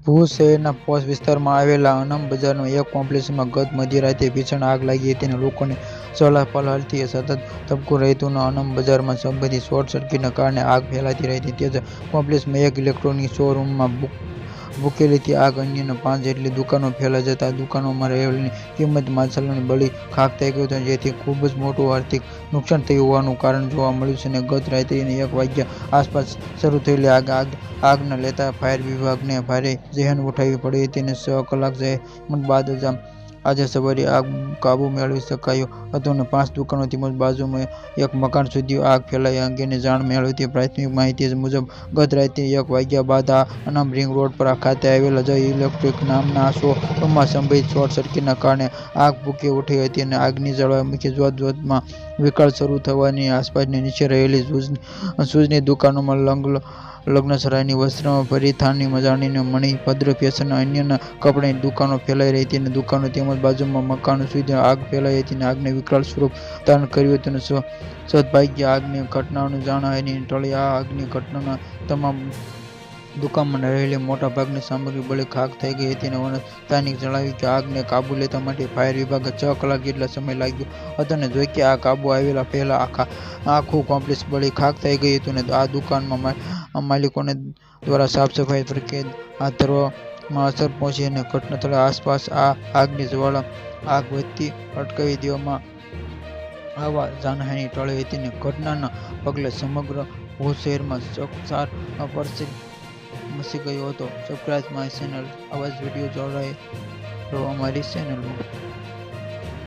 ભુજ શહેરના પોશ વિસ્તારમાં આવેલા અનમ બજારના એક કોમ્પ્લેક્સમાં ગત મધ્યરાતે ભીષણ આગ લાગી હતી અને લોકોને ચહલપહલથી સતત ધબકતું રહેતું અનમ બજારમાં સંભવિત શોર્ટ સર્કિટના કારણે આગ ફેલાતી રહી હતી. તે જ કોમ્પ્લેક્સમાં એક ઇલેક્ટ્રોનિક શોરૂમમાં ભૂકેલી આગ અન્ય 5 જેટલી દુકાનો ફેલાઈ જતા દુકાનોમાં રહેલી કિંમતી માલસામાન બળી ખાખ થઈ ગયો હતો, જેથી ખૂબ જ મોટું આર્થિક નુકસાન થયું હોવાનું કારણ જોવા મળ્યું છે. ગત રાત્રે 1 વાગ્યા આસપાસ શરૂ થયેલી આગને લેતા ફાયર વિભાગને ભારે જહેમત ઉઠાવવી પડી હતી અને 6 કલાક જહેમત બાદ આજે સવારે આગ કાબુ મેળવી શકાયો હતો અને 5 દુકાનો તેમજ બાજુમાં એક મકાન સુધી આગ ફેલાયા અંગેની જાણ મેળવતી પ્રાથમિક માહિતી મુજબ ગત રાત્રે 1 વાગ્યા બાદ અનમ રિંગ રોડ ખાતે આવેલા જય ઇલેક્ટ્રિક નામના શોરૂમમાં સંભવિત શોર્ટ સર્કિટના કારણે આગ ભભૂકી ઉઠી હતી અને આગની જ્વાળામુખી જોતજોતામાં વિકરાળ શરૂ થતાની આસપાસની નીચે રહેલી શૂઝની દુકાનોમાં લગ્નસરાની વસ્ત્ર પરિધાનની ચાંદીની મણી ભદ્ર ફેશન અને અન્ય કપડાની દુકાનો ફેલાઈ રહી હતી અને દુકાનો તેમજ બાજુમાં મકાનો સુધી આગ ફેલાઈ હતી અને આગને વિકરાળ સ્વરૂપ ધારણ કર્યું હતું અને સદભાગ્યે આગની ઘટનાનું જાનહાનિ ટળી. આ આગની ઘટનામાં તમામ દુકાનમાં રહેલી મોટાભાગની સામગ્રી બળી ખાખ થઈ ગઈ હતી અને સ્થાનિક જણાવ્યું કે આગને કાબુ લેવા માટે ફાયર વિભાગને 6 કલાક જેટલો સમય લાગ્યો હતો અને જોકે આગ કાબુ આવ્યા પહેલા આખું કોમ્પ્લેક્સ બળી ખાખ થઈ ગયું હતું અને આ દુકાનના માલિકોને દ્વારા સાફ સફાઈ પ્રક્રિયા હાથ ધરવામાં અસર પહોંચી અને ઘટનાસ્થળ આસપાસ આગની આગ વધતી અટકાવી દેવામાં આવવા જાનહાનિ ટળી હતી અને ઘટનાના પગલે સમગ્ર ભુજ શહેરમાં ચકચાર મચી ગયો હતો. Subscribe my channel. આવા જ વિડીયો જોડાઈ રહો અમારી ચેનલમાં.